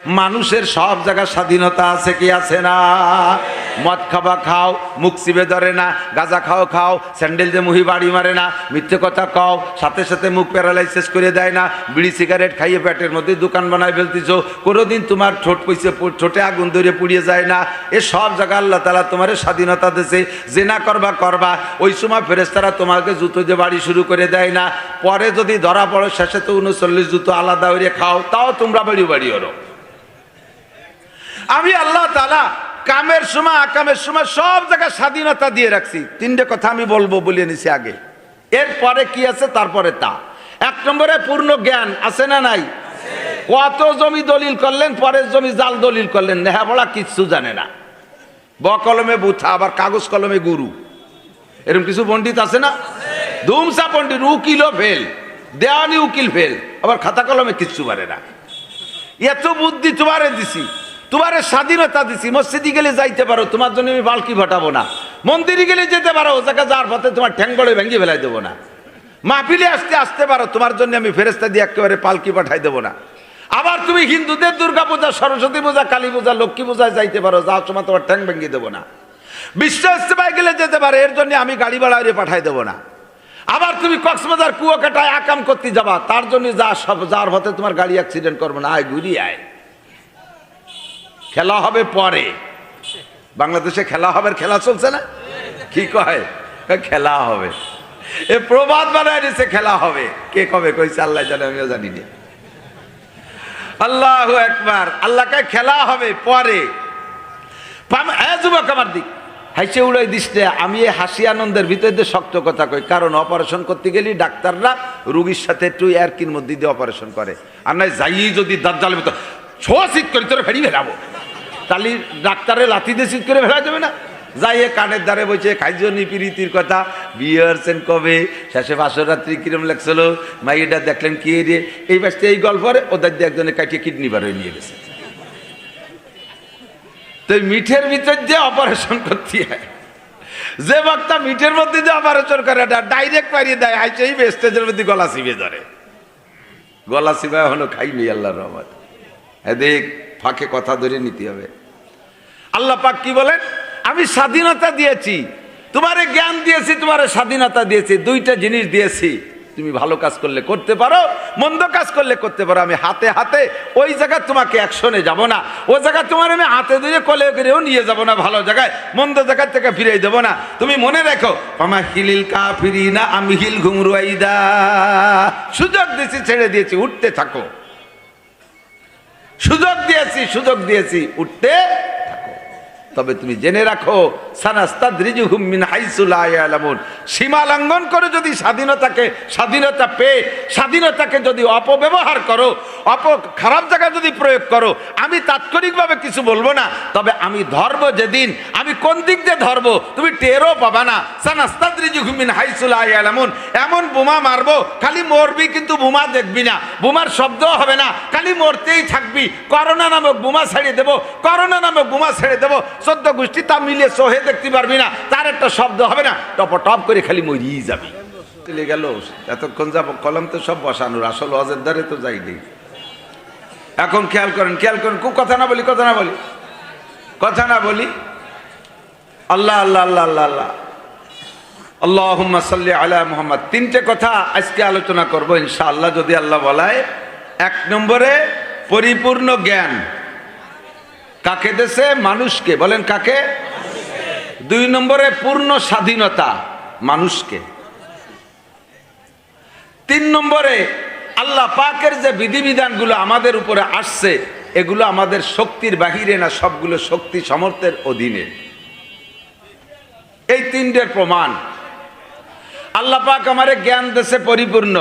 মানুষের সব জায়গায় স্বাধীনতা আছে কি আছে না? মদ খাবা খাও, মুখ চিবে ধরে না। গাঁজা খাও খাও, স্যান্ডেল যে মুহি বাড়ি মারে না। মিথ্যে কথা কও, সাথে সাথে মুখ প্যারালাইসিস করে দেয় না। বিড়ি সিগারেট খাইয়ে পেটের মধ্যে দোকান বানায় ফেলতেছ। কোনোদিন তোমার ঠোঁট পয়সে ঠোঁটে আগুন ধরে পুড়িয়ে যায় না। এ সব জায়গায় আল্লাহ তাআলা তোমার স্বাধীনতা দিয়েছে। জেনা করবা করবা, ওই সময় ফেরেশতারা তোমাকে জুতো দিয়ে বাড়ি শুরু করে দেয় না। পরে যদি ধরা পড়ে, শেষে তো 39 জুতো আলাদা হয়ে খাও, তাও তোমরা বাড়ি বাড়ি ওরো। আমি আল্লাহ তাআলা কামের সময় আকামের সময় সব জায়গায় স্বাধীনতা দিয়ে রাখছি। তিনটে কথা আমি বলবো বলে নিছি আগে, এরপরে কি আছে তারপরে তা। এক নম্বরে পূর্ণ জ্ঞান আছে না নাই? কত জমি দলিল করলেন, পরের জমি জাল দলিল করলেন, নেহা বড়া কিচ্ছু জানে না। ব কলমে বুথা, আবার কাগজ কলমে গুরু, এরকম কিছু পণ্ডিত আছে না? ধুমসা পণ্ডিত, উকিলও ফেল, দেওয়ানি উকিল ফেল, আবার খাতা কলমে কিচ্ছু পারে না। এত বুদ্ধি তোমারে দিছি, তোমারে স্বাধীনতা দিছি। মসজিদে গেলে যাইতে পারো, তোমার জন্য আমি বালকি ফাটাবো না। মন্দিরে গেলে যেতে পারো, ও জায়গা যার পথে তোমার ঠ্যাং গড়ে ভেঙে ফেলাই দেবো না। মাহফিলে আসতে পারো, তোমার জন্য আমি ফেরেশতা দিয়ে একেবারে পালকি পাঠাই দেবো না। আবার তুমি হিন্দুদের দুর্গা পূজা, সরস্বতী পূজা, কালী পূজা, লক্ষ্মী পূজায় যাইতে পারো, যাওয়ার সময় তোমার ঠ্যাং ভেঙে দেবো না। বিশ্ব ইস্তেমায় গেলে যেতে পারে, এর জন্য আমি গাড়ি ভাড়া পাঠাই দেবো না। আবার তুমি কক্সবাজার কুয়াকাটায় আকাম করতে যাবা, তার জন্য যার পথে তোমার গাড়ি অ্যাক্সিডেন্ট করবো না। আয় ঘুরি আয়, খেলা হবে পরে। বাংলাদেশে খেলা হবে, খেলা চলছে না? কি কয়? খেলা হবে। এ প্রবাদ বানায় দিছে খেলা হবে। কে কবে কইছে আল্লাহ জানে, আমিও জানি না। আল্লাহু আকবার। আল্লাহকে খেলা হবে পরে। যুবক আমার দিক হাসি উড়াই দিচ্ছে। আমি এই হাসি আনন্দের ভিতরে শক্ত কথা কই, কারণ অপারেশন করতে গেলে ডাক্তাররা রোগীর সাথে একটু ইয়ারকির মধ্যে দিয়ে অপারেশন করে। আর নয় যাই যদি দাজ্জালের মতো ছোঁয়াশিক করে তোরে ফেরি ফেলাবো, তাহলে ডাক্তারে লাথি দিয়ে শীত করে ফেলা যাবে না? যাই কানের দ্বারে বসে খাইজনি প্রীতির কথা, বিয়ে হচ্ছেন কবে, শেষে বাসর রাত্রি কিরম লাগছিল, মাইয়েটা দেখলেন কি রে, এই বাসতে এই গল্পরে ওদের দিয়ে একজনে কাটিয়ে কিডনি বার হয়ে নিয়ে গেছে। তো মিঠের ভিতর দিয়ে অপারেশন করতে হয়। যে বক্তা মিঠের মধ্যে দিয়ে অপারেশন করে, ডাইরেক্ট পারিয়ে দেয়, আইছে এই স্টেজের মধ্যে গলা চিবে ধরে। গলা চিবা হলো খাইনি আল্লাহর রহমত। এদিক ফাঁকে কথা ধরে নিতে হবে। আল্লাহ পাক কি বলেন? আমি স্বাধীনতা দিয়েছি, তোমারে জ্ঞান দিয়েছি, তোমারে স্বাধীনতা দিয়েছি। দুইটা জিনিস দিয়েছি, তুমি ভালো কাজ করলে করতে পারো, মন্দ কাজ করলে করতে পারো। আমি হাতে হাতে ওই জায়গায় তোমাকে অ্যাকশনে যাব না, ওই জায়গায় তোমার আমি হাতে ধরে কোলে করেও নিয়ে যাব না, ভালো জায়গায় মন্দ জায়গা থেকে ফিরিয়ে দেবো না। তুমি মনে রেখো, ফামাহিলিল কাফিরিনা আমহিল ঘুমরুয়াইদা, সুযোগ দিয়েছি, ছেড়ে দিয়েছি, উঠতে থাকো। সুযোগ দিয়েছি, উঠতে থাকো। তবে তুমি জেনে রাখো, সানাস্তাদরিজুহুম মিন হাইসু লা ইয়ালামুন, সীমা লঙ্ঘন করে যদি স্বাধীনতা পেয়ে স্বাধীনতাকে যদি অপব্যবহার করো, খারাপ জায়গায় যদি প্রয়োগ করো, আমি তাৎক্ষণিকভাবে কিছু বলবো না, তবে আমি ধরব যেদিন, আমি কোন দিক দিয়ে ধরবো তুমি টেরও পাবা না। সানাস্তাদরিজুহুম মিন হাইসু লা ইয়ালামুন, এমন বোমা মারবো খালি মরবি, কিন্তু বোমা দেখবি না, বোমার শব্দ হবে না, খালি মরতেই থাকবি। করোনা নামক বোমা ছেড়ে দেবো, 14 গোষ্ঠী তা মিলিয়ে সোহে দেখতে পারবি না, তার একটা শব্দ হবে না, টপ টপ করে খালি মরিয়ে যাবি। চলে গেল এতক্ষণ যাব কলম তো সব বসানোর, আসল ওয়াজের দ্বারে তো যাইনি। এখন খেয়াল করেন, কথা না বলি। আল্লাহ আল্লাহ আল্লাহ আল্লাহ আল্লাহ, আল্লাহুম্মা সাল্লি আলা মুহাম্মদ। তিনটে কথা আজকে আলোচনা করব ইনশাআল্লাহ, যদি আল্লাহ বলায়। 1 নম্বরে পরিপূর্ণ জ্ঞান কাকে দেশে? মানুষকে। বলেন কাকে? 2 নম্বরে পূর্ণ স্বাধীনতা মানুষকে। 3 নম্বরে আল্লাহ পাকের যে বিধিবিধানগুলো আমাদের উপরে আসছে, এগুলো আমাদের শক্তির বাহিরে না, সবগুলো শক্তি সামর্থ্যের অধীনে। এই 3টের প্রমাণ। আল্লাহ পাক আমারে জ্ঞান দেশে পরিপূর্ণ।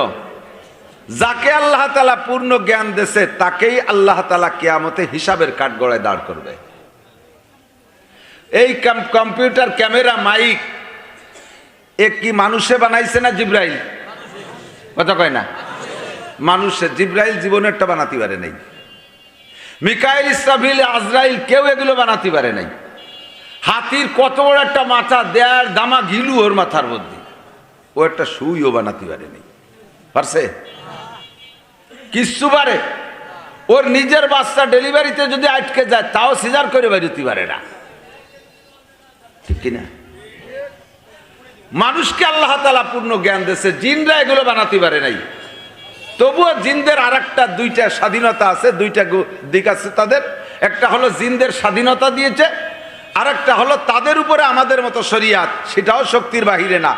যাকে আল্লাহ তাআলা পূর্ণ জ্ঞান দেশে, তাকেই আল্লাহ তাআলা কিয়ামতে হিসাবের কাঠগড়ায় দাঁড় করবে। এই কম্পিউটার, ক্যামেরা, মাইক এ কি মানুষে বানাইছে না জিব্রাইল? কথা কয় না? মানুষে। জিব্রাইল জীবনেরটা বানাতে পারে নাই, মিকাইল, ইসরাফিল, আজরাইল কেউ এগুলো বানাতে পারে নাই। হাতির কত বড় একটা মাথা, দেয়ার দামা ঘিলু ওর মাথার মধ্যে, ও একটা সুইও বানাতে পারে নাই। পারছে? কিচ্ছু পারে? ওর নিজের বাচ্চা ডেলিভারিতে যদি আটকে যায় তাও সিজার করে বেরোতে পারে না, ঠিক কিনা? মানুষকে আল্লাহ তাআলা পূর্ণ জ্ঞান দিয়েছে, জিনরা এগুলো বানাতে পারে নাই। তবুও জিনদের আর একটা দুইটা স্বাধীনতা আছে, দুইটা দিক আছে তাদের। একটা হলো জিনদের স্বাধীনতা দিয়েছে, আর একটা হলো তাদের উপরে আমাদের মতো শরিয়াত, সেটাও শক্তির বাহিরে না।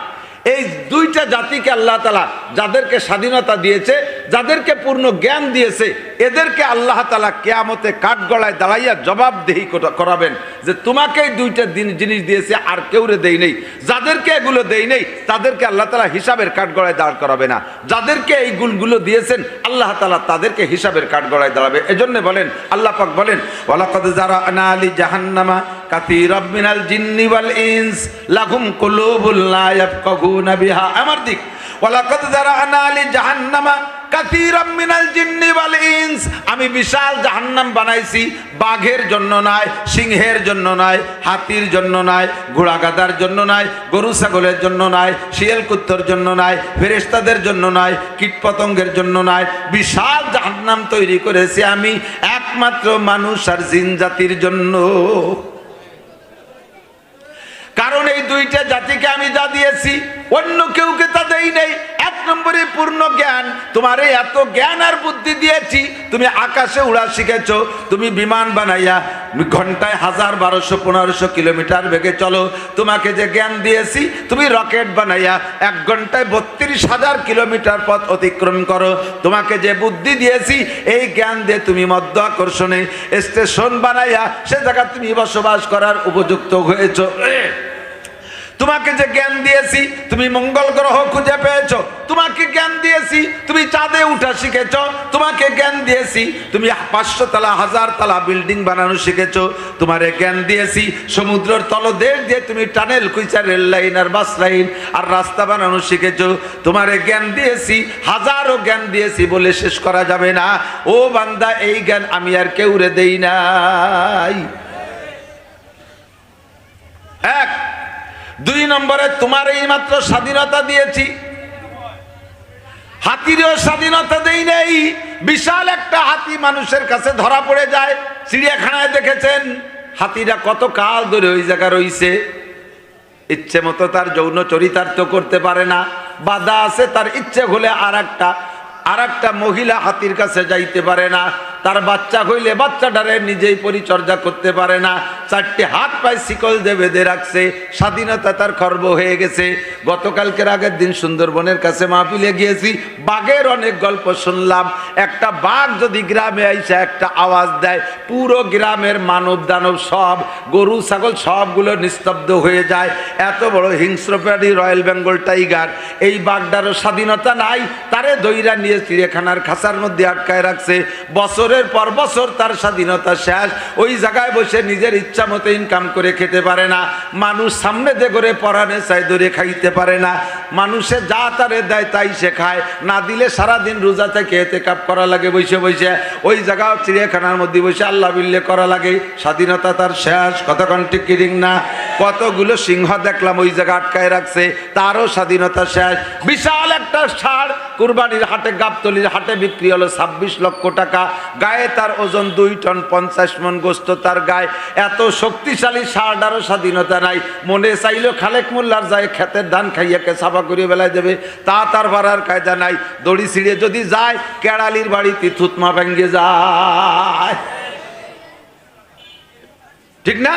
এই দুইটা জাতিকে আল্লাহ তাআলা যাদেরকে স্বাধীনতা দিয়েছে, যাদেরকে পূর্ণ জ্ঞান দিয়েছে, এদেরকে আল্লাহ তাআলা কিয়ামতে কাঠগড়ায় দাঁড়াইয়া জবাবদিহি করাবেন যে তোমাকে এই দুইটা জিনিস দিয়েছে আর কেউরে দেই নেই। যাদেরকে এগুলো দেই নেই তাদেরকে আল্লাহ তাআলা হিসাবের কাঠগড়ায় দাঁড় করাবে না, যাদেরকে এই গুণগুলো দিয়েছেন আল্লাহ তাআলা তাদেরকে হিসাবের কাঠগড়ায় দাঁড়াবে। এজন্য বলেন, আল্লাহ পাক বলেন, ওয়ালাকাদ যারানা লি জাহান্নামা কাসীরাম মিনাল জিন্নি ওয়াল ইনস লাহুম কুলুবুন লা ইয়াফকাহুনা বিহা। আমার দিক, ওয়ালাকাদ যারানা লি জাহান্নামা কাসীরাম মিনাল জিন্নি ওয়াল ইনস, আমি বিশাল জাহান্নাম বানাইছি, বাঘের জন্য নয়, সিংহের জন্য নয়, হাতির জন্য নয়, ঘোড়া গাধার জন্য নয়, গরু ছাগলের জন্য নয়, শিয়াল কুত্তর জন্য নয়, ফেরেশতাদের জন্য নয়, কীটপতঙ্গের জন্য নয়, বিশাল জাহান্নাম তৈরি করেছি আমি একমাত্র মানুষ আর জিন জাতির জন্য। কারণ এই দুইটা জাতিকে আমি যা দিয়েছি অন্য কেউকে তা দেই নেই। এক নম্বরে পূর্ণ জ্ঞান, তোমার এত জ্ঞান আর বুদ্ধি দিয়েছি, তুমি আকাশে উড়া শিখেছো, তুমি বিমান বানাইয়া ঘন্টায় 1000, 1200, 1500 কিলোমিটার বেগে চলো। তোমাকে যে জ্ঞান দিয়েছি, তুমি রকেট বানাইয়া 1 ঘন্টায় 32,000 কিলোমিটার পথ অতিক্রম করো। তোমাকে যে বুদ্ধি দিয়েছি, এই জ্ঞান দিয়ে তুমি মধ্য আকর্ষণে স্টেশন বানাইয়া সে জায়গা তুমি বসবাস করার উপযুক্ত হয়েছো। তোমাকে যে জ্ঞান দিয়েছি, তুমি মঙ্গল গ্রহ খুঁজে পেয়েছো। তোমাকে জ্ঞান দিয়েছি, তুমি চাঁদে উঠা শিখেছো। তোমাকে জ্ঞান দিয়েছি, তুমি 500 তলা 1000 তলা বিল্ডিং বানানো শিখেছো। তোমারে জ্ঞান দিয়েছি, সমুদ্রের তলদেশ দিয়ে তুমি টানেল কুইচা রেল লাইন আর বাস লাইন আর রাস্তা বানানো শিখেছো। তোমারে জ্ঞান দিয়েছি, হাজারো জ্ঞান দিয়েছি বলে শেষ করা যাবে না। ও বান্দা, এই জ্ঞান আমি আর কেউরে দেই নাই। এক। 2 নম্বরে, তোমার এই মাত্র স্বাধীনতা দিয়েছি, হাতিরও স্বাধীনতা দেই নেই। বিশাল একটা হাতি মানুষের কাছে ধরা পড়ে যায়, চিড়িয়াখানায় দেখেছেন হাতিরা কত কাল ধরে ওই জায়গা রইছে, ইচ্ছে মতো তার যৌন চরিতার্থ করতে পারে না, বাধা আছে। তার ইচ্ছে হলে আর একটা মহিলা হাতির কাছে যাইতে পারে না, তার বাচ্চা হইলে বাচ্চাটারে নিজেই পরিচর্যা করতে পারে না, 4টে হাত পায়ে শিকল দিয়ে বেঁধে রাখছে। স্বাধীনতা তার খর্ব হয়ে গেছে। গতকালকের আগের দিন সুন্দরবনের কাছে মাহফিলে গিয়েছি, বাঘের অনেক গল্প শুনলাম। একটা বাঘ যদি গ্রামে আইসা একটা আওয়াজ দেয়, পুরো গ্রামের মানব দানব সব, গরু ছাগল সবগুলো নিস্তব্ধ হয়ে যায়। এত বড় হিংস্র প্রাণী রয়্যাল বেঙ্গল টাইগার, এই বাঘটারও স্বাধীনতা নাই, তারে দইরা নিয়ে চিড়িয়াখানার খাঁচার মধ্যে আটকায় রাখছে। বছরের পর বছর তার স্বাধীনতা শেষ। ওই জায়গায় বসে নিজের ইচ্ছা মতো ইনকাম করে খেতে পারে না। মানুষ সামনে দিয়ে করে পরাণে চাই ধরে খাইতে পারে না। মানুষে যা তারে দেয় তাই সে খায়, না দিলে সারাদিন রোজা থেকে এতেকাপ করা লাগে বসে বসে। ওই জায়গা চিড়িয়াখানার মধ্যে বসে আল্লাহ বিল্লে করা লাগে। স্বাধীনতা তার শেষ। কতক্ষণ ঠিক কিরিং না? কতগুলো সিংহ দেখলাম ওই জায়গা আটকায় রাখছে, তারও স্বাধীনতা শেষ। বিশাল একটা ষাঁড় কুরবানির হাটে, গাবতলির হাটে বিক্রি হলো 26 লক্ষ টাকা। গায়ে তার ওজন 2 টন 50 মন গোস্ত তার গায়ে। এত শক্তিশালী ষাঁড়ারও স্বাধীনতা নাই। মনে চাইলেও খালেক মোল্লার যায় ক্ষেতের ধান খাইয়াকে সাফা করিয়ে বেলায় দেবে, তা তার বাড়ার কায়দা নাই। দড়ি ছিঁড়ে যদি যায়, কেড়ালির বাড়িতে থুতমা ভেঙে যায়, ঠিক না?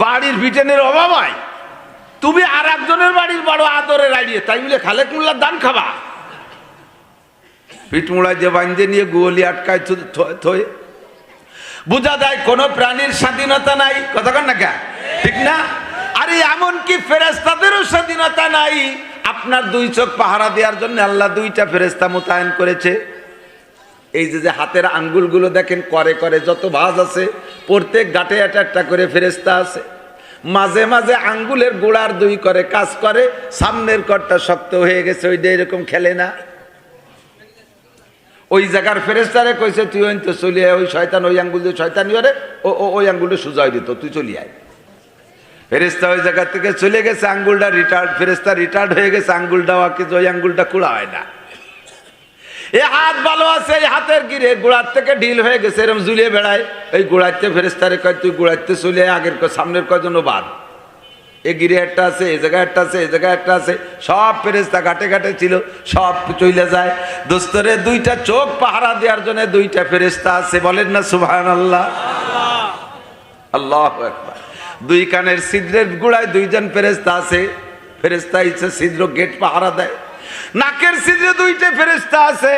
বাড়ির বিটেনের অভাব হয়, তুমি আর একজনের বাড়ির বড় আদরে রাড়িয়ে, তাই বলে খালেক মোল্লার ধান খাবা? পিঠমুড়ায় যে বাঁধে নিয়ে গোয়ালি আটকায় থয়ে বোঝা যায় কোন প্রাণীর স্বাধীনতা নাই। কতক্ষণ না কে, ঠিক না? আরে এমনকি ফেরেশতাদেরও স্বাধীনতা নাই। আপনার 2 চোখ পাহারা দেওয়ার জন্য আল্লাহ 2টা ফেরেশতা মোতায়েন করেছে। এই যে হাতের আঙ্গুলগুলো দেখেন, করে করে যত ভাঁজ আছে, প্রত্যেক গাঁটে একটা করে ফেরেশতা আছে। মাঝে মাঝে আঙ্গুলের গোড়ার 2 করে কাজ করে, সামনের করটা শক্ত হয়ে গেছে, ওইটা এরকম খেলে না। ওই জায়গার ফেরেশতারে কইছে, তুই ওই তো চলি আয়, ওই শয়তান ওই আঙ্গুল দিয়ে শয়তানি করে ওই আঙ্গুলটা সুজাই দিত, তুই চলি আয়। ফেরেশতা ওই জায়গা থেকে চলে গেছে, আঙ্গুলটা রিটায়ার্ড, ফেরেশতা রিটায়ার্ড হয়ে গেছে, আঙ্গুলটা ওকে ওই আঙ্গুলটা খোলা হয় না। এ হাত ভালো আছে, এই হাতের গিরে গোড়ার থেকে ঢিল হয়ে গেছে, এরকম ঝুলিয়ে বেড়ায়। এই গোড়াইতে ফেরেশতারে কয় তুই গোড়াইতে চলে আগের সামনের কয়জন বাদ, এ গিরে একটা আছে, এই জায়গায় একটা আছে, এই জায়গায় একটা আছে, সব ফেরেশতা ঘাটে ঘাটে ছিল, সব চলে যায়। দোস্তরে দুইটা চোখ পাহারা দেওয়ার জন্য দুইটা ফেরেশতা আছে, বলেন না সুবহানাল্লাহ। আল্লাহু আকবার। দুই কানের ছিদ্রের গোড়ায় দুইজন ফেরেশতা আছে, ফেরেশতা ইচ্ছে ছিদ্র গেট পাহারা দেয়। নাকের ছিদ্রে দুইটা ফেরেশতা আছে,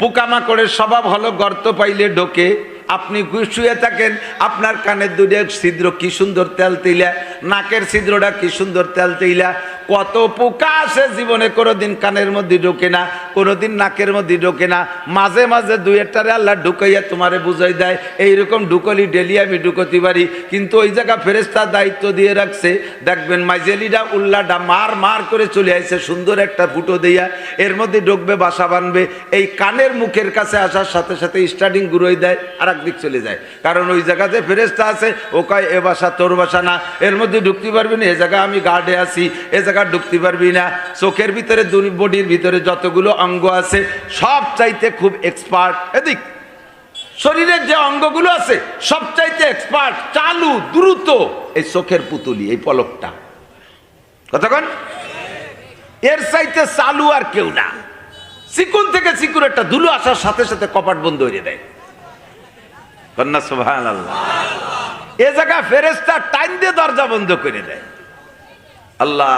পোকামাকড়ের স্বভাব হলো গর্ত পাইলে ঢোকে। আপনি শুয়ে থাকেন, আপনার কানের দুটো ছিদ্র কি সুন্দর তেল তেইলা, নাকের ছিদ্রটা কি সুন্দর তেল তেইলা। কত পোকা আসে জীবনে কোনোদিন কানের মধ্যে ঢোকে না, কোনোদিন নাকের মধ্যে ঢোকে না। মাঝে মাঝে দুই একটারে আল্লাহ ঢুকাইয়া তোমারে বুঝাই দেয়, এইরকম ঢুকলি ডেলি আমি ঢুকতে পারি। কিন্তু ওই জায়গা ফেরেশতা দায়িত্ব দিয়ে রাখছে, দেখবেন মাইজেলিটা উল্লাটা মার মার করে চলে আসছে, সুন্দর একটা ফুটো দিয়া এর মধ্যে ঢুকবে, বাসা বানবে। এই কানের মুখের কাছে আসার সাথে সাথে স্টার্টিং ঘুরোই দেয়, আর একদিক চলে যায়। কারণ ওই জায়গাতে ফেরেশতা আছে, ও কয় এ বাসা তোর বাসা না, এর মধ্যে ঢুকতে পারবি না, এ জায়গা আমি গার্ডে আছি, এ জায়গা ঢুকতে পারবি না। চোখের ভিতরে বডির ভিতরে যতগুলো অঙ্গ আছে সব চাইতে খুব এক্সপার্ট, এদিক শরীরের যে অঙ্গগুলো আছে সব চাইতে এক্সপার্ট, চালু দ্রুত এই চোখের পুতুলি, এই পলকটা। কতক্ষণ এর চাইতে চালু আর কেউ না। চিকুন থেকে চিকুন একটা ধুলো আসার সাথে সাথে কপাট বন্ধ হয়ে দেয়। কন্যা সুবহানাল্লাহ। এ জায়গা ফেরেশতা টাইম দিয়ে দরজা বন্ধ করে দেয়। আল্লাহ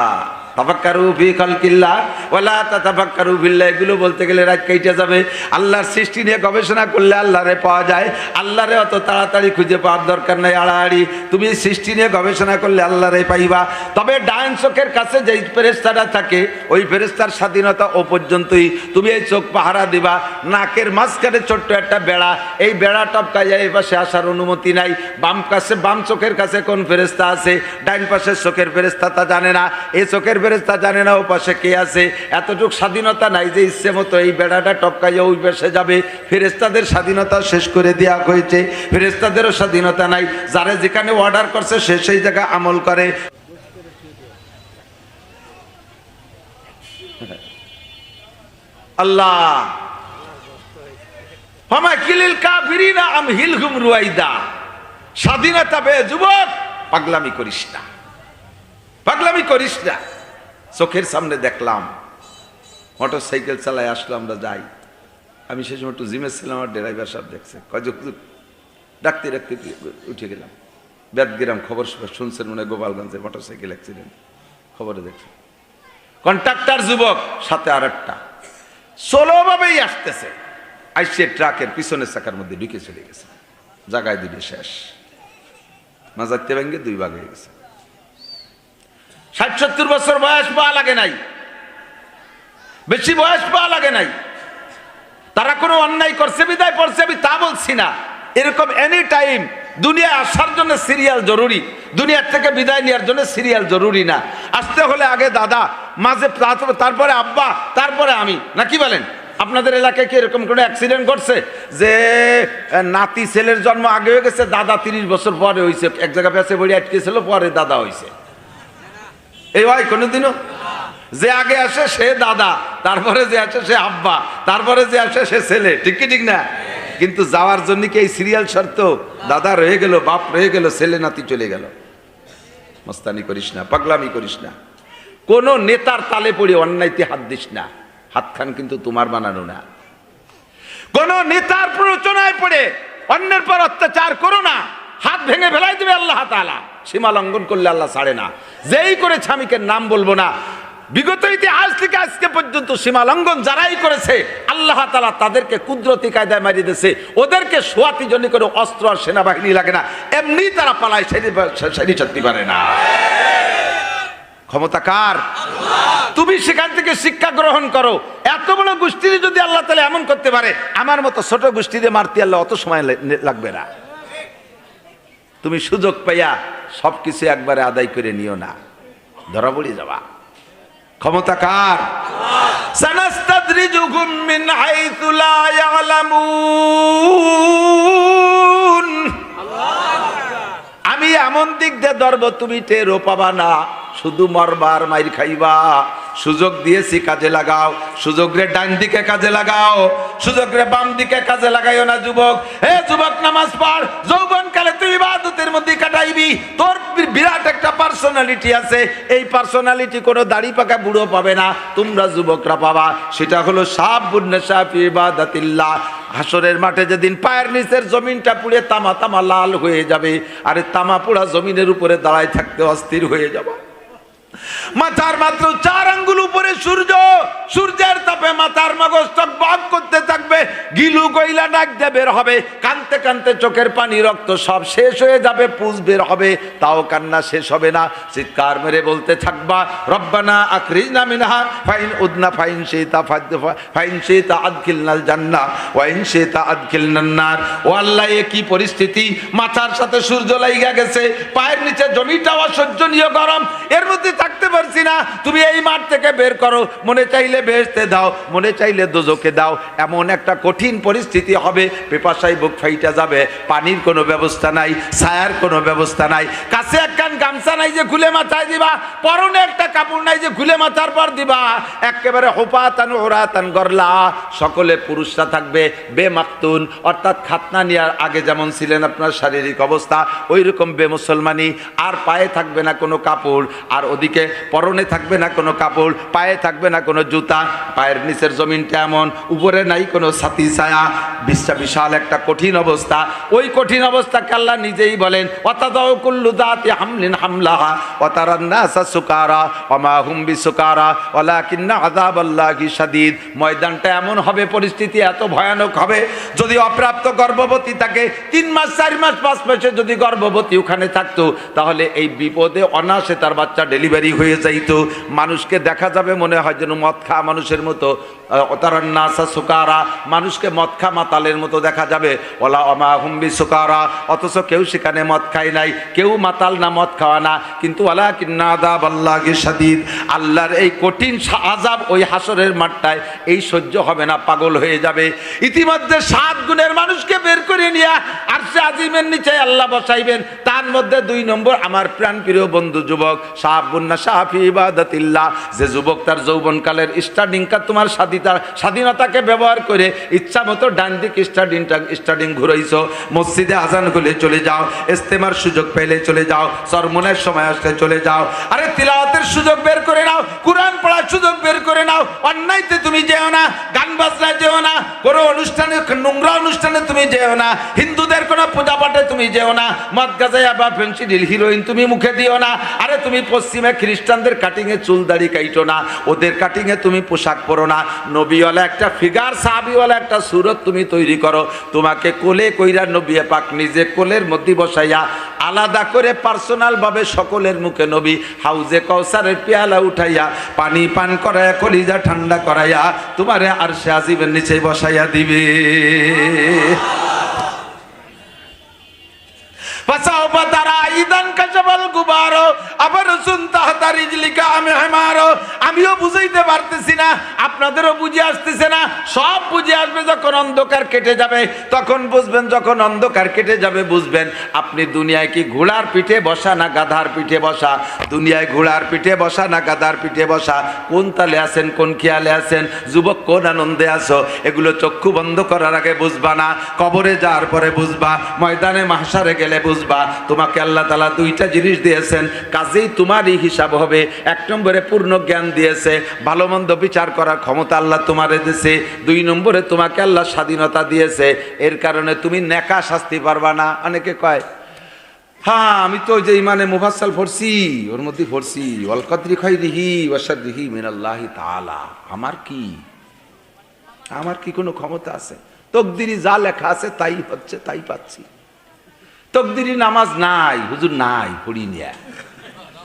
তাফাক্কারু ফি খালকিল্লাহ ওয়ালা তাতাফাক্কারু ফিল্লাহ, এগুলো বলতে গেলে রাত কেটে যাবে। আল্লাহর সৃষ্টি নিয়ে গবেষণা করলে আল্লাহরে পাওয়া যায়। আল্লাহরে অত তাড়াতাড়ি খুঁজে পাওয়ার দরকার নাই, আড়াআড়ি তুমি সৃষ্টি নিয়ে গবেষণা করলে আল্লাহরে পাইবা। তবে ডান চোখের কাছে যেই ফেরেশতাটা থাকে ওই ফেরেশতার স্বাধীনতা ও পর্যন্তই, তুমি এই চোখ পাহারা দিবা। নাকের মাঝখানে ছোট্ট একটা বেড়া, এই বেড়া টপকাইয়া এই পাশে আসার অনুমতি নাই। বাম চোখের কাছে কোন ফেরেশতা আছে, ডাইন পাশের চোখের ফেরেশতা তা জানে না, এই চোখের ফেরেশতা জানে না ও পাশে কে আছে। এতটুক স্বাধীনতা নাই যে ইচ্ছে মতো এই বেড়াটা টপকাইয়া ওই পাশে যাবে। ফেরেশতাদের স্বাধীনতা শেষ করে দেওয়া হয়েছে, ফেরেশতাদেরও স্বাধীনতা নাই। যারা যেখানে অর্ডার করছে সে সেই জায়গায় আমল করে। আল্লাহ ফামাকিলিল কাফিরিনা আমহিলহুম রুয়াইদা, স্বাধীনতা পেয়ে যুবক পাগলামি করিস না, পাগলামি করিস না। চোখের সামনে দেখলাম মোটর সাইকেল চালায় আসলো, আমরা যাই। আমি সেই সময় একটু জিমে ছিলাম, আমার ড্রাইভার সাহেব দেখছে, ডাকতে ডাকতে উঠে গেলাম। বেদগ্রাম খবর শুনছেন মনে হয়, গোপালগঞ্জে মোটর সাইকেল অ্যাক্সিডেন্ট খবরে দেখছে। কন্ট্রাক্টর যুবক সাথে আর একটা সোলোভাবেই আসতেছে, আইসে ট্রাকের পিছনের চাকার মধ্যে ঢুকে চলে গেছে, জায়গায় দুটো শেষ, মাজারতে ভেঙে দুই ভাগ হয়ে গেছে। ৬০-৭০ বছর বয়স পাওয়া লাগে নাই, বেশি বয়স পাওয়া লাগে নাই। তারা কোনো অন্যায় করছে বিদায় পড়ছে আমি তা বলছি না। এরকম এনি টাইম দুনিয়া আসার জন্য সিরিয়াল জরুরি, দুনিয়ার থেকে বিদায় নেওয়ার জন্য সিরিয়াল জরুরি না। আসতে হলে আগে দাদা, মাঝে তারপরে আব্বা, তারপরে আমি, না কি বলেন? আপনাদের এলাকায় কি এরকম কোনো অ্যাক্সিডেন্ট ঘটছে যে নাতি ছেলের জন্ম আগে হয়ে গেছে, দাদা 30 বছর পরে হয়েছে, এক জায়গায় পেছে বড়ি আটকেছিল, পরে দাদা হয়েছে? এই হয় কোনোদিনও? যে আগে আসে সে দাদা, তারপরে যে আসে সে আব্বা, তারপরে যে আসে সে ছেলে, ঠিক কি ঠিক না? কিন্তু যাওয়ার জন্য কি এই সিরিয়াল শর্ত? দাদা রয়ে গেল, বাপ রয়ে গেল, ছেলে নাতি চলে গেল। মস্তানি করিস না, পাগলামি করিস না, কোন নেতার তালে পড়ে অন্যায়তে হাত দিস না। হাত খান কিন্তু তোমার বানানো না। কোন নেতার প্ররোচনায় পড়ে অন্যের পর অত্যাচার করো না, হাত ভেঙে ফেলাই দেবে আল্লাহ তাআলা। সীমা লঙ্ঘন করলে আল্লাহ ছাড়ে না। যেই করেছে আমি নাম বলবো না, বিগত ইতিহাস থেকে আজকে পর্যন্ত সীমা লঙ্ঘন যারাই করেছে আল্লাহ তাআলা তাদেরকে কুদরতি কায়দায় মারিয়ে দিয়েছে। ওদেরকে সোয়াতি জন্য করে অস্ত্র আর সেনাবাহিনী লাগে না, এমনি তারা পালায়, সেটি সত্যি পারে না। ক্ষমতা কার? তুমি সেখান থেকে শিক্ষা গ্রহণ করো। এত বড় গোষ্ঠীর যদি আল্লাহ তাআলা এমন করতে পারে, আমার মতো ছোট গোষ্ঠীতে মারতে আল্লাহ অত সময় লাগবে না। তুমি সুযোগ পাইয়া সবকিছু একবারে আদায় করে নিও না, ধরা পড়ে যাবা। ক্ষমতা কার? সানাস্তাদরিজুহুম মিন হাইসু লা ইয়ালামুন। আমি এমন দিক দিয়ে ধরব তুমি টেরও পাবা না, শুধু মরবার মাইর খাইবা, সুযোগ দিয়েছি কাজে লাগাও, সুযোগ রে ডান দিকে কাজে লাগাও, সুযোগ রে বাম দিকে কাজে লাগাইও না যুবক। হে যুবক, নামাজ পড়, যৌবনকালে তুই ইবাদতের মধ্যে কাটাইবি। তোর বিরাট একটা পার্সোনালিটি আছে, এই পার্সোনালিটি কোনো দাড়ি পাকা বুড়ো পাবে না, তোমরা যুবকরা পাবা। সেটা হলো শাবুন নাশা ফি ইবাদাতিল্লাহ। হাসরের মাঠে যেদিন পায়ের নিচের জমিনটা পুড়ে তামা তামা লাল হয়ে যাবে, আরে তামা পোড়া জমিনের উপরে দাঁড়ায় থাকতে অস্থির হয়ে যাবে। মাথার মাত্র 4 আঙ্গুল উপরে সূর্য, সূর্যের তাপে মাথার মগজ টকবক করতে থাকবে, গিলু গইলা ডাক দিয়ে বের হবে, কানতে কানতে চোখের পানি রক্ত সব শেষ হয়ে যাবে, পুজ বের হবে, তাও কান্না শেষ হবে না। চিৎকার মেরে বলতে থাকবা, রব্বানা আখরিজনা মিনহা ফাইন উদনা ফাইন শিতা ফাইন শিতা আদখিলনাল জান্নাহ ওয়া ইন শিতা আদখিলনান নার। ও আল্লাহ, এ কি পরিস্থিতি! মাথার সাথে সূর্য লাইগা গেছে, পায়ের নিচে জমিটা অসহ্যনীয় গরম, এর মধ্যে থাকতে পারছি না, তুমি এই মাঠ থেকে বের করো, মনে চাইলে বেহেশতে দাও, মনে চাইলে দোজখে দাও। এমন একটা কঠিন পরিস্থিতি হবে, পেপাসায় বুক ফাইটা যাবে, পানির কোনো ব্যবস্থা নাই, ছায়ার কোনো ব্যবস্থা নাই, কাছে একখান গামছা নাই যে খুলে মাথায় দিবা, পরনে একটা কাপড় নাই যে খুলে মাথার পর দিবা, একেবারে হোপাতান ওরাতান গরলা। সকলে পুরুষরা থাকবে বেমাকতুন, অর্থাৎ খাতনা নেওয়ার আগে যেমন ছিলেন আপনার শারীরিক অবস্থা, ওই রকম বেমুসলমানি। আর পায়ে থাকবে না কোনো কাপড়, আর ওদিকে পরনে থাকবে না কোনো কাপড়, পায়ে থাকবে না কোনো জুতা, পায়ের নিচের জমিনটা এমন, উপরে নাই কোনো ছাতি ছায়া, বিশাল একটা কঠিন অবস্থা। ওই কঠিন অবস্থাকে আল্লাহ নিজেই বলেন, ওয়াতাদাউ কুল্লু যাতি হামলিন হামলাহা ওয়া তারান নাসা সুকারা ওয়া মা হুম বিসুকারা ওয়ালাকিন্না আযাবাল্লাহি শাদীদ। ময়দানটা এমন হবে, পরিস্থিতি এত ভয়ানক হবে, যদি অপ্রাপ্ত গর্ভবতী থাকে, 3 মাস 4 মাস 5 মাসে যদি গর্ভবতী ওখানে থাকতো, তাহলে এই বিপদে অনায়াসে তার বাচ্চা ডেলিভারি হয়ে যাইতো। মানুষকে দেখা যাবে মনে হয় যেন মদ খা মানুষের মতো, অতারান্নাসা সুকারা, মানুষকে মদ খা মাতালের মতো দেখা যাবে। ওলা অমা হুম্বি সুকারা, অথচ কেউ সেখানে মদ খায় নাই, কেউ মাতাল না, মদ খাওয়া না, কিন্তু ওয়ালাকিন্না আযাবাল্লাহি শাদীদ। আল্লাহর এই কঠিন আযাব ওই হাসরের মাঠটায় এই সহ্য হবে না, পাগল হয়ে যাবে। ইতিমধ্যে 7 গুণের মানুষকে বের করে নিয়ে আরশে আজিমের নিচে আল্লাহ বসাইবেন। তার মধ্যে 2 নম্বর আমার প্রাণ প্রিয় বন্ধু যুবক, শাবুন নাশা ফি ইবাদাতিল্লাহ, যে যুবক তার যৌবনকালের স্টার্টিংটা তোমার স্বাধীনতাকে ব্যবহার করে ইচ্ছা মতো ডান দিক স্টার্টিং ঘুরাইছো, মসজিদে আজান হলে চলে যাও, ইস্তেমার সুযোগ পেলে চলে যাও, সরমনের সময় আসলে চলে যাও, আরে তিলাওয়াতের সুযোগ বের করে নাও, কুরআন পড়ার সুযোগ বের করে নাও, অন্যায়তে তুমি যেও না, গান বাজনায় যেও না, কোনো অনুষ্ঠানে নোংরা অনুষ্ঠানে তুমি যেও না, হিন্দুদের কোনো পূজা পাঠে তুমি যেও না, মদ গাঁজা বা ফেন্সিডিল হিরোইন তুমি মুখে দিও না, আরে তুমি পশ্চিমে খ্রিস্টানদের কাটিংয়ে চুল দাড়ি কাইটো না, ওদের কাটিংয়ে তুমি পোশাক পরো না, নবীওয়ালা একটা ফিগার, সাহাবীওয়ালা একটা সুরত তুমি তৈরি করো, তোমাকে কোলে কইরা নবী পাক নিজে কোলের মধ্যে বসাইয়া আলাদা করে পার্সোনাল ভাবে সকলের মুখে নবী হাউজে কাউসারের পেয়ালা উঠাইয়া পানি পান করাইয়া কলিজা ঠান্ডা করাইয়া তোমারে আরশে আজিমের নিচে বসাইয়া দিবে। আমিও বুঝাইতে পারতেছি না, আপনাদেরও বুঝে আসতেছে না, সব বুঝে আসবে যখন অন্ধকার কেটে যাবে, তখন বুঝবেন, যখন অন্ধকার কেটে যাবে বুঝবেন আপনি দুনিয়ায় কি ঘোড়ার পিঠে বসা না গাধার পিঠে বসা, দুনিয়ায় ঘোড়ার পিঠে বসা না গাধার পিঠে বসা, কোন তালে আছেন, কোন খেয়ালে আছেন, যুবক কোন আনন্দে আছো, এগুলো চক্ষু বন্ধ করার আগে বুঝবা না, কবরে যাওয়ার পরে বুঝবা, ময়দানে মাহশারে গেলে বুঝবা। তোমাকে আল্লাহ তাআলা 2টা জিনিস দিয়েছেন, কাজেই তোমারই হিসাব হবে। 1 নম্বরে পূর্ণ জ্ঞান দিয়েছে, ভালো মন্দ বিচার করার ক্ষমতা আল্লাহ তোমারে দিয়েছে। 2 নম্বরে তোমাকে আল্লাহ স্বাধীনতা দিয়েছে, এর কারণে তুমি নেকা শাস্তি পারবা না। অনেকে কয়, হ্যাঁ আমি তো যে ইমানে মুফাসসাল পড়ছি, ওর মধ্যে পড়ছি ওয়াল কদরি খাইরিহি ওয়া শাররিহি মিনাল্লাহি তাআলা, আমার কি কোনো ক্ষমতা আছে? তকদিরি যা লেখা আছে তাই হচ্ছে, তাই পাচ্ছি। তকদিরি নামাজ নাই হুজুর, নাই পড়ি নিয়া,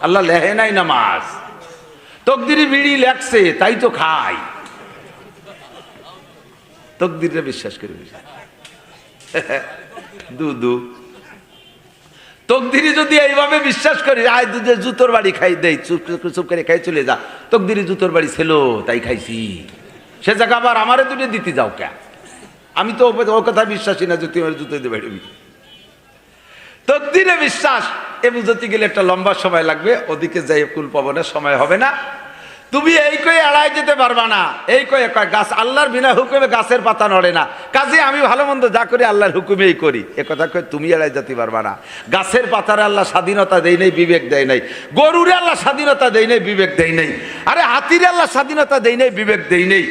আল্লাহ লেহে নাই নামাজ, তকদিরি বিড়ি লেখছে তাই তো খাই, তকদিরে বিশ্বাস করে দুদু তকদিরি যদি এইভাবে বিশ্বাস করি, আয় দুধে জুতোর বাড়ি খাই দেই, চুপ করে খাই চলে যা, তকদিরি জুতোর বাড়ি ছিল তাই খাইছি, সে জায়গা আবার আমারে দুটো দিতে যাও কে? আমি তো ওর কথা বিশ্বাসী না যে তুই আমার জুতো দিয়ে বেরোবি। তকদিরে বিশ্বাস এ বুঝতে গেলে একটা লম্বা সময় লাগবে, ওদিকে যাই কুল পাবো না, সময় হবে না। তুমি এই কয়ে এড়াই যেতে পারবা না, এই কয়ে কয় গাছ আল্লাহর বিনা হুকুমে গাছের পাতা নড়ে না, কাজে আমি ভালো মন্দ যা করি আল্লাহর হুকুমেই করি, এ কথা কয়ে তুমি এড়াই যেতে পারবা না। গাছের পাতারে আল্লাহ স্বাধীনতা দেয় নাই, বিবেক দেয় নাই। গরুরে আল্লাহ স্বাধীনতা দেয় নাই, বিবেক দেয় নাই। আরে হাতিরে আল্লাহ স্বাধীনতা দেয় নাই, বিবেক দেয় নাই।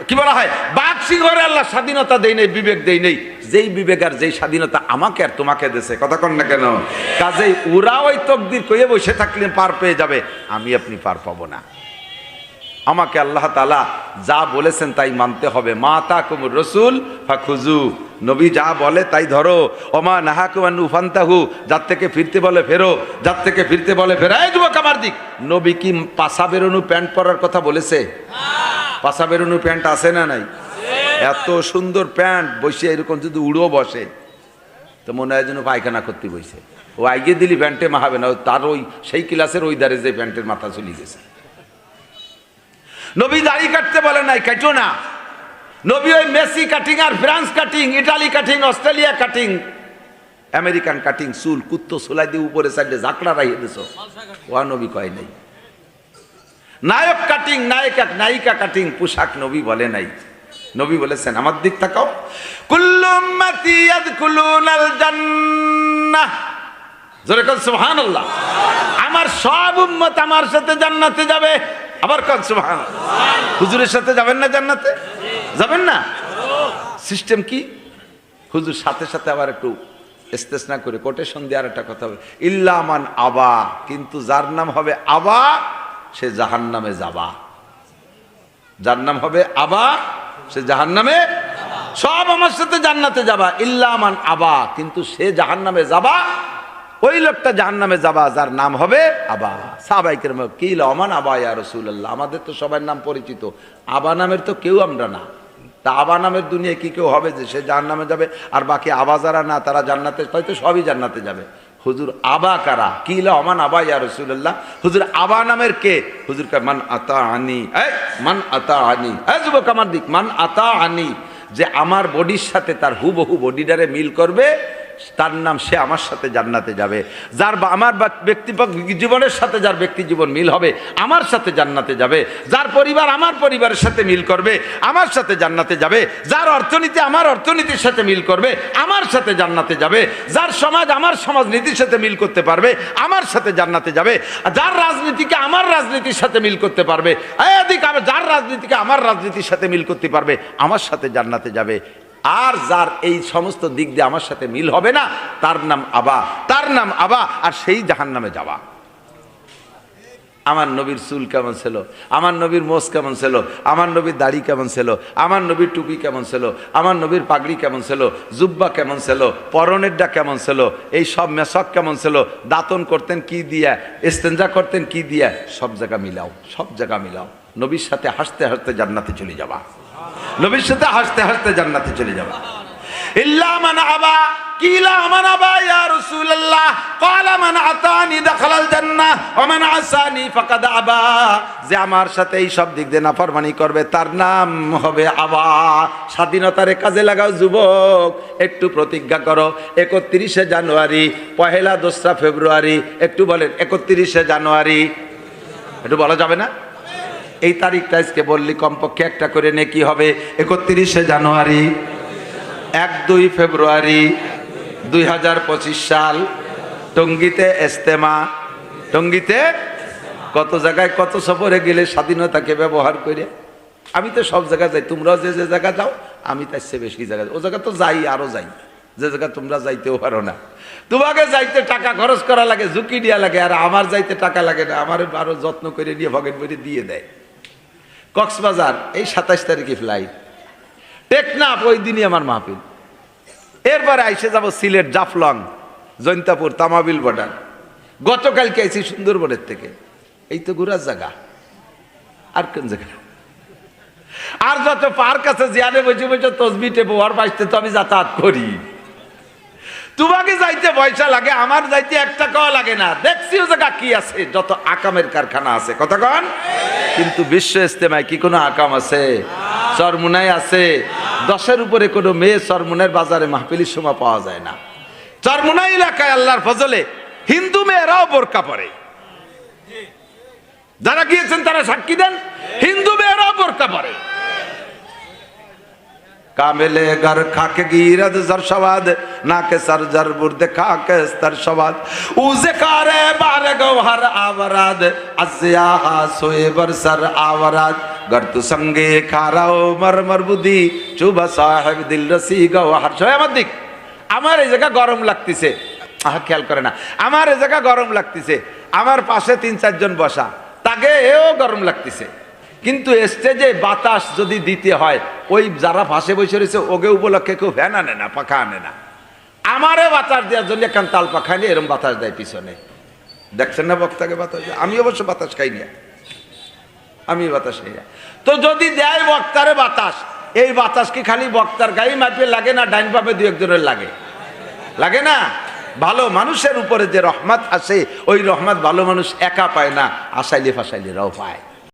কি বলা হয়, বাঘ সিংহরে আল্লাহ স্বাধীনতা দেয় নাই, বিবেক দেয় নাই। যেই বিবেক আর যেই স্বাধীনতা আমাকে আর তোমাকে দেশে, কথা কন না কেন? কাজেই ওরা ওই তকদির কয়ে বসে থাকলে পার পেয়ে যাবে, আমি আপনি পার পাবো না। আমাকে আল্লাহ তাআলা যা বলেছেন তাই মানতে হবে। মা তাকুমুর রাসূল ফাখুযু, নবী যা বলে তাই ধরো। ওমা নাহাকুম আনহু ফান্তাহু, যার থেকে ফিরতে বলে ফেরো, যার থেকে ফিরতে বলে ফেরো। এই যুবক আমার দিক, নবী কি পাছা বেরোনো প্যান্ট পরার কথা বলেছে? পাছা বেরোনো প্যান্ট আছে না নাই? এত সুন্দর প্যান্ট, বসে এরকম যদি উড়ো বসে তো মনে হয় যেন পায়খানা করতে বসে। ও আইগে দিলি প্যান্টে মাহাবে না, তার ওই সেই ক্লাসের ওই দাঁড়ে যে প্যান্টের মাথা চলে গেছে। নবী দাড়ি কাটতে বলে নাই, কাটো না। নবী ওই মেসি কাটিং আর France cutting, Italy cutting, Australia cutting, American cutting, চুল কুত্তো সোলাই দিয়ে উপরে সাইডে ঝাঁকড়া রাখিয়ে দিছ, ও নবী কয় নাই। নায়ক কাটিং, নায়িকা কাটিং পোশাক নবী বলে নাই। নবী বলেছেন, আমার দিক তাকাও, কুল্লু উম্মতি ইয়াদখুলুনাল জান্নাহ, জোরে কোন সুবহানাল্লাহ। আমার সব উম্মত আমার সাথে জান্নাতে যাবে। আবার কোন সুবহানাল্লাহ। হুজুরের সাথে যাবেন না জান্নাতে? যাবেন না? সিস্টেম কি? হুজুর সাথে সাথে আবার একটু ইস্তেসনা করে কোটেশন দিয়ে আর একটা কথা হবে, ইল্লা মান আবা, কিন্তু যার নাম হবে আবা সে জাহান্নামে যাবা। যার নাম হবে আবা সে জাহান্নামে, সব আমার সাথে জান্নাতে যাবা, ইল্লা মান আবা, কিন্তু সে জাহান্নামে যাবা। ওই লোকটা জাহান্নামে যাবা যার নাম হবে আবা। সাহাবায়ে কেরাম কি লামান আবা ইয়া রাসূলুল্লাহ, আমাদের তো সবার নাম পরিচিত, আবা নামের তো কেউ আমরা না। তা আবা নামের দুনিয়ায় কি কেউ হবে যে সে জাহান্নামে যাবে, আর বাকি আবা যারা না তারা জান্নাতে, হয়তো সবই জান্নাতে যাবে। হুজুর আবা কারা? কি লামান আবা ইয়া রাসূলুল্লাহ, হুজুর আবা নামের কে? হুজুর কয় মান আতাআনি, এই মান আতাআনি, এই যুবক আমার দিক, মান আতাআনি, যে আমার বডির সাথে তার হুবহু বডিটারে মিল করবে তার নাম, সে আমার সাথে জান্নাতে যাবে। যার আমার ব্যক্তিগত জীবনের সাথে যার ব্যক্তি জীবন মিল হবে আমার সাথে জান্নাতে যাবে। যার পরিবার আমার পরিবারের সাথে মিল করবে আমার সাথে জান্নাতে যাবে। যার অর্থনীতি আমার অর্থনীতির সাথে মিল করবে আমার সাথে জান্নাতে যাবে। যার সমাজ আমার সমাজনীতির সাথে মিল করতে পারবে আমার সাথে জান্নাতে যাবে। যার রাজনীতিকে আমার রাজনীতির সাথে মিল করতে পারবে, যার রাজনীতিকে আমার রাজনীতির সাথে মিল করতে পারবে আমার সাথে জান্নাতে যাবে। আর যার এই সমস্ত দিক দিয়ে আমার সাথে মিল হবে না তার নাম আবা, তার নাম আবা, আর সেই জাহান্নামে যাবা। আমার নবীর চুল কেমন ছিল, আমার নবীর মোষ কেমন ছিল, আমার নবীর দাড়ি কেমন ছিল, আমার নবীর টুপি কেমন ছিল, আমার নবীর পাগড়ি কেমন ছিল, জুব্বা কেমন ছিল, পরনেরটা কেমন ছিল, এই সব মেশক কেমন ছিল, দাতন করতেন কি দিয়া, ইস্তেঞ্জা করতেন কি দিয়া, সব জায়গা মিলাও, সব জায়গা মিলাও। নবীর সাথে হাসতে হাসতে জান্নাতে চলে যাবা, নবীর সাথে হাসতে হাসতে জান্নাতে চলে যাবা। ইল্লা মান আবা, কিলা মান আবা ইয়া রাসূলুল্লাহ, ক্বালা মান আতানি দাখালাল জান্নাহ ওয়া মান আসানি ফাকাদ আবা, যে আমার সাথে এই সব দিক দিয়ে নাফরমানি করবে তার নাম হবে আবা। স্বাধীনতারে কাজে লাগাও যুবক, একটু প্রতিজ্ঞা করো 31শে জানুয়ারি, পহেলা 2রা ফেব্রুয়ারি, একটু বলেন 31শে জানুয়ারি, একটু বলা যাবে না? এই তারিখটা আজকে বললি কমপক্ষে একটা করে নেকি হবে। 31শে জানুয়ারি, 1-2 ফেব্রুয়ারি 2025 সাল, টঙ্গীতে ইজতেমা। টঙ্গীতে কত জায়গায় কত সফরে গেলে স্বাধীনতাকে ব্যবহার করে। আমি তো সব জায়গায় যাই, তোমরাও যে যে জায়গা যাও আমি তার চেয়ে বেশি জায়গা, ও জায়গা তো যাই, আরো যাই, যে জায়গা তোমরা যাইতেও পারো না। তোমাকে যাইতে টাকা খরচ করা লাগে, ঝুঁকি দেওয়া লাগে, আর আমার যাইতে টাকা লাগে না, আমার আরো যত্ন করে নিয়ে ভগেন বইরে দিয়ে দেয়। কক্সবাজার এই 27 তারিখে ফ্লাইট, টেকনাফ ওই দিনই আমার মাহফিল। এরপরে আইসে যাব সিলেট, জাফলং, জৈন্তাপুর, তামাবিল বর্ডার। গতকালকে আইসি সুন্দরবনের থেকে। এই তো ঘুরার জায়গা, আর কোন জায়গা? আর যত পার্ক আছে জিয়ারে বসে বসে তসবি টেপো, আর বাঁচতে তো আমি যাতায়াত করি। তোমাকে যাইতে পয়সা লাগে, আমার যাইতে 1 টাকাও লাগে না। দেখছি ও জায়গা কি আছে, যত আকামের কারখানা আছে, কথা কন। কিন্তু বিশ্ব ইজতেমায় কি কোনো আকাম আছে? চরমুনায় আছে? 10-এর উপরে কোনো মেয়ে চরমুনার বাজারে মাহফিলের সময় পাওয়া যায় না। চরমুনাই এলাকায় আল্লাহর ফজলে হিন্দু মেয়েরাও বোরকা পরে। যারা গিয়েছেন তারা সাক্ষী দেন, হিন্দু মেয়েরাও বোরকা পরে। কামেলে ঘর খাকে গিরদ জরশবাদ নাকে সর জর বুর্দে খাকে স্তর সবাদ উজে কারে বারে গওহর আওরাদ আসিয়া সোয়ে বরসর আওরাদ গর্ত সঙ্গে খারাও মরমর বুদ্ধি চুবা সাহেব দিল রসি গওহর। সবাই আমার দিক, আমার এই জায়গা গরম লাগতেছে, খেয়াল করে না, আমার এই জায়গা গরম লাগতেছে, আমার পাশে 3-4 জন বসা, তাকে এও গরম লাগতেছে, কিন্তু স্টেজে বাতাস যদি দিতে হয়, ওই যারা ফাঁসে বসে রয়েছে ওকে উপলক্ষে কেউ ফ্যান আনে না, পাখা আনে না, আমারে বাতাস দেওয়ার জন্য একখান তাল পাখা নিয়ে এরকম বাতাস দেয় পিছনে। দেখছেন না বক্তাকে বাতাস? আমি অবশ্য বাতাস খাই না, আমি বাতাস খাই না। তো যদি দেয় বক্তারে বাতাস, এই বাতাস কি খালি বক্তার গায়ে মাপে লাগে না ডাইন পাপে 2-1 লাগে? লাগে না? ভালো মানুষের উপরে যে রহমত আসে, ওই রহমত ভালো মানুষ একা পায় না, আসাইলে ফাসাইলেরাও পায়।